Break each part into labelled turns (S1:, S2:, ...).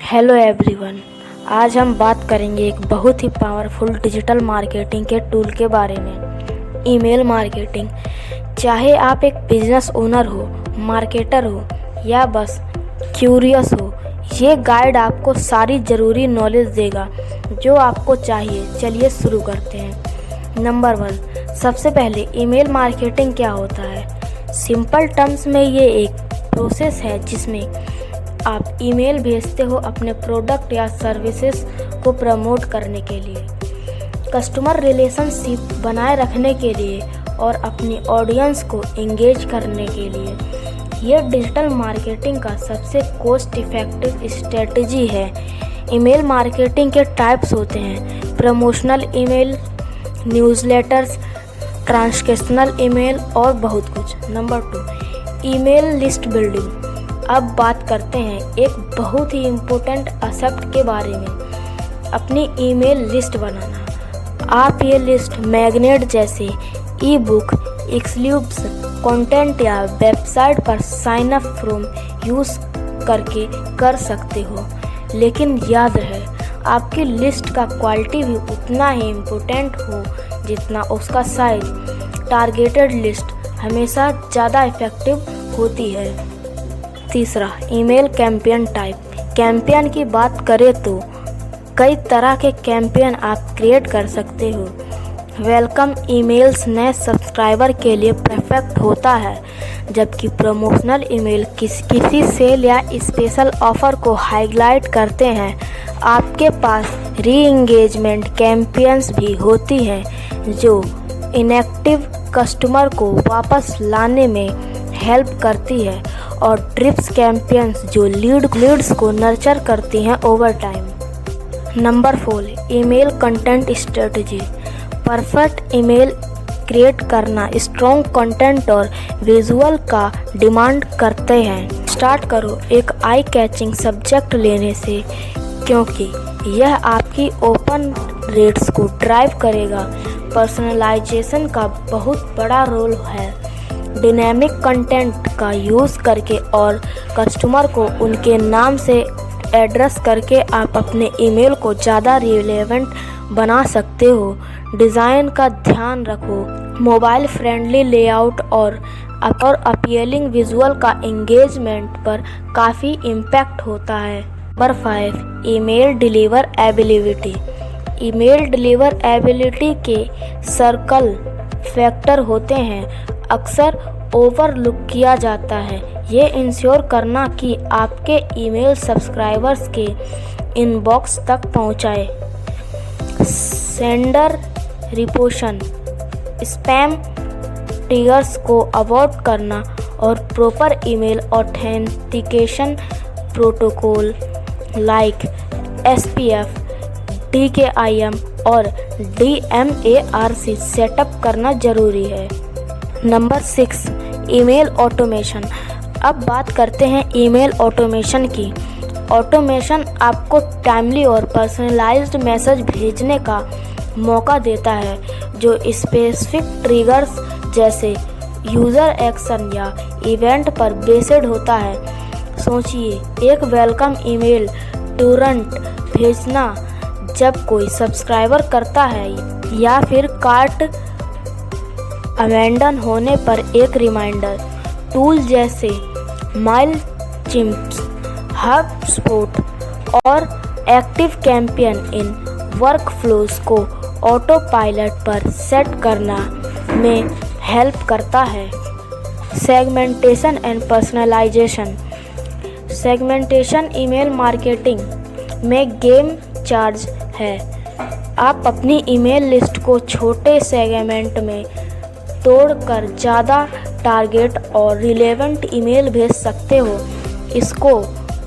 S1: Hello everyone. आज हम बात करेंगे एक बहुत ही पावरफुल डिजिटल मार्केटिंग के टूल के बारे में, ईमेल मार्केटिंग। चाहे आप एक बिजनेस ओनर हो, मार्केटर हो या बस क्यूरियस हो, ये गाइड आपको सारी ज़रूरी नॉलेज देगा जो आपको चाहिए। चलिए शुरू करते हैं। नंबर 1, सबसे पहले ईमेल मार्केटिंग क्या होता है। सिंपल टर्म्स में ये एक प्रोसेस है जिसमें आप ईमेल भेजते हो अपने प्रोडक्ट या सर्विसेज को प्रमोट करने के लिए, कस्टमर रिलेशनशिप बनाए रखने के लिए और अपनी ऑडियंस को एंगेज करने के लिए। यह डिजिटल मार्केटिंग का सबसे कॉस्ट इफ़ेक्टिव स्ट्रेटजी है। ईमेल मार्केटिंग के टाइप्स होते हैं promotional email, newsletters, transcriptional email और बहुत कुछ। Number 2, email list building. अब बात करते हैं एक बहुत ही इम्पोर्टेंट एस्पेक्ट के बारे में, अपनी ईमेल लिस्ट बनाना। आप ये लिस्ट मैग्नेट जैसे ई बुक, एक्सक्लूसिव कंटेंट या वेबसाइट पर साइन अप फ्रॉम यूज़ करके कर सकते हो। लेकिन याद रहे, आपकी लिस्ट का क्वालिटी भी उतना ही इम्पोर्टेंट हो जितना उसका साइज। टारगेटेड लिस्ट हमेशा ज़्यादा इफ़ेक्टिव होती है। तीसरा, ईमेल कैंपेन टाइप। कैंपेन की बात करें तो कई तरह के कैंपेन आप क्रिएट कर सकते हो। वेलकम ईमेल्स नए सब्सक्राइबर के लिए परफेक्ट होता है, जबकि प्रमोशनल ईमेल किसी सेल या स्पेशल ऑफर को हाईलाइट करते हैं। आपके पास री एंगेजमेंट कैंपेन्स भी होती हैं जो इनएक्टिव कस्टमर को वापस लाने में हेल्प करती है, और ड्रिप्स कैंपेन्स जो लीड्स को नर्चर करती हैं over time. Number 4, email content strategy. Perfect email create करना स्ट्रॉन्ग कंटेंट और विजुअल का डिमांड करते हैं। स्टार्ट करो एक आई कैचिंग सब्जेक्ट लेने से, क्योंकि यह आपकी ओपन रेट्स को ड्राइव करेगा। पर्सनलाइजेशन का बहुत बड़ा रोल है। डायनेमिक कंटेंट का यूज़ करके और कस्टमर को उनके नाम से एड्रेस करके आप अपने ईमेल को ज़्यादा रिलेवेंट बना सकते हो। डिज़ाइन का ध्यान रखो। मोबाइल फ्रेंडली लेआउट और अपीलिंग विजुअल का एंगेजमेंट पर काफ़ी इम्पैक्ट होता है। Number 5, email deliver ability. Email deliver ability के सर्कल फैक्टर होते हैं, अक्सर ओवरलुक किया जाता है। ये इंश्योर करना कि आपके ईमेल सब्सक्राइबर्स के इनबॉक्स तक पहुंचाए। सेंडर रिपोशन, स्पैम ट्रिगर्स को अवॉइड करना और proper email authentication protocol like SPF, DKIM और DMARC सेटअप करना ज़रूरी है। Number 6, email automation. अब बात करते हैं ईमेल ऑटोमेशन की। ऑटोमेशन आपको टाइमली और पर्सनलाइज्ड मैसेज भेजने का मौका देता है जो स्पेसिफिक ट्रिगर्स जैसे यूज़र एक्शन या इवेंट पर बेस्ड होता है। सोचिए, एक वेलकम ईमेल तुरंत भेजना जब कोई सब्सक्राइबर करता है, या फिर कार्ट अबैंडन होने पर एक रिमाइंडर। टूल जैसे माइलचिम्प्स, हबस्पॉट और एक्टिव कैंपेन इन वर्कफ्लोज को ऑटो पायलट पर सेट करना में हेल्प करता है। Segmentation and personalisation. Segmentation email marketing में गेम चार्ज है। आप अपनी ईमेल लिस्ट को छोटे सेगमेंट में तोड़कर ज़्यादा टारगेट और रिलेवेंट ईमेल भेज सकते हो। इसको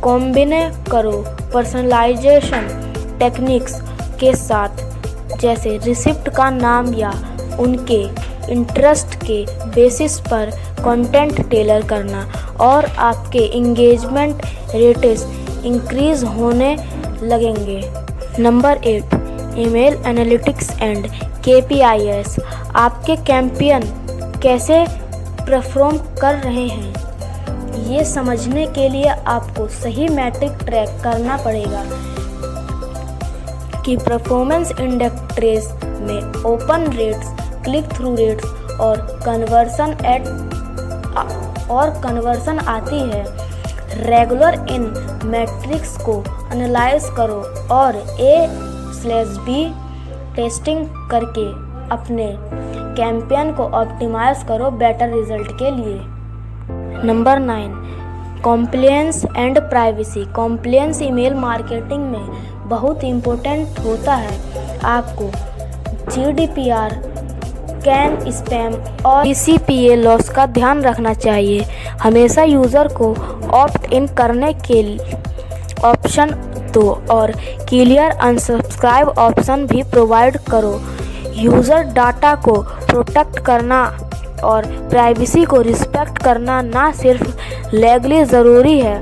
S1: कॉम्बिने करो पर्सनलाइजेशन टेक्निक्स के साथ, जैसे रिसिप्ट का नाम या उनके इंटरेस्ट के बेसिस पर कंटेंट टेलर करना, और आपके इंगेजमेंट रेट्स इंक्रीज होने लगेंगे। Number 8, email analytics and KPIs। आपके कैंपेन कैसे परफॉर्म कर रहे हैं, ये समझने के लिए आपको सही मैट्रिक ट्रैक करना पड़ेगा कि परफॉर्मेंस इंडेक्स में open rates, click through rates और कन्वर्सन आती है। रेगुलर इन मैट्रिक्स को एनालाइज करो और A/B टेस्टिंग करके अपने कैंपेन को ऑप्टिमाइज करो बेटर रिजल्ट के लिए। Number 9, compliance and privacy. Compliance email marketing में बहुत इम्पोर्टेंट होता है। आपको GDPR, कैन, स्पैम और TCPA लॉस का ध्यान रखना चाहिए। हमेशा यूज़र को ऑप्ट इन करने के ऑप्शन दो और क्लियर अनसब्सक्राइब ऑप्शन भी प्रोवाइड करो। यूज़र डाटा को प्रोटेक्ट करना और प्राइवेसी को रिस्पेक्ट करना ना सिर्फ लीगली ज़रूरी है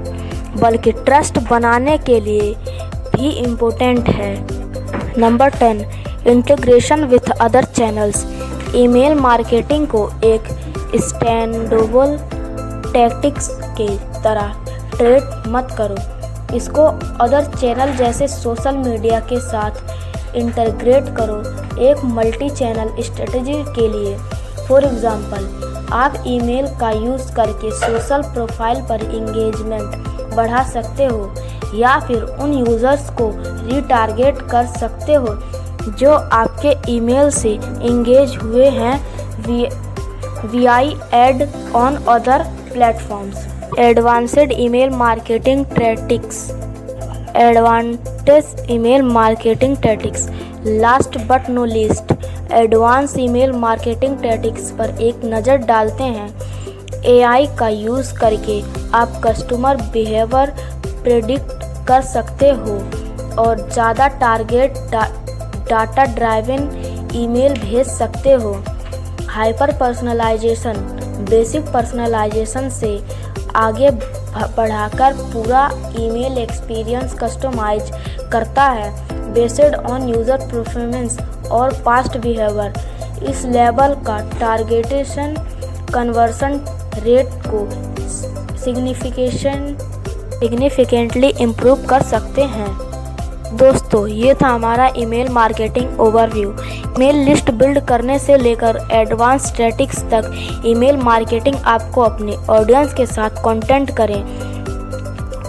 S1: बल्कि ट्रस्ट बनाने के लिए भी इम्पोर्टेंट है। Number 10, integration with other channels. Email marketing को एक स्टैंडअलोन टैक्टिक्स की तरह ट्रीट मत करो। इसको अदर चैनल जैसे सोशल मीडिया के साथ इंटीग्रेट करो एक मल्टी चैनल स्ट्रेटजी के लिए। फॉर एग्जांपल, आप ईमेल का यूज़ करके सोशल प्रोफाइल पर इंगेजमेंट बढ़ा सकते हो या फिर उन यूज़र्स को रीटारगेट कर सकते हो जो आपके ईमेल से एंगेज हुए हैं via add on other platforms. Advanced email marketing tactics. Advanced email marketing tactics. Last but no least, advance email marketing tactics पर एक नज़र डालते हैं। AI का यूज़ करके आप कस्टमर बिहेवियर प्रेडिक्ट कर सकते हो और ज़्यादा टारगेट डाटा ड्राइवन ईमेल भेज सकते हो। हाइपर पर्सनलाइजेशन, बेसिक पर्सनलाइजेशन से आगे बढ़ाकर पूरा ईमेल एक्सपीरियंस कस्टमाइज करता है बेस्ड ऑन यूज़र प्रेफरेंस और पास्ट बिहेवियर। इस लेवल का टारगेटेशन कन्वर्सन रेट को सिग्निफिकेंटली इम्प्रूव कर सकते हैं। दोस्तों, ये था हमारा email marketing overview. Email list build करने से लेकर एडवांस स्टैटिक्स तक ईमेल मार्केटिंग आपको अपने ऑडियंस के साथ कंटेंट करें,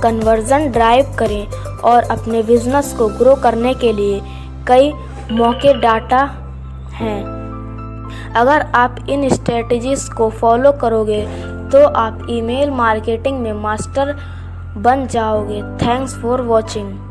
S1: कन्वर्जन ड्राइव करें और अपने बिजनेस को ग्रो करने के लिए कई मौके डाटा हैं। अगर आप इन स्ट्रेटजीज को फॉलो करोगे तो आप ईमेल मार्केटिंग में मास्टर बन जाओगे। Thanks for watching.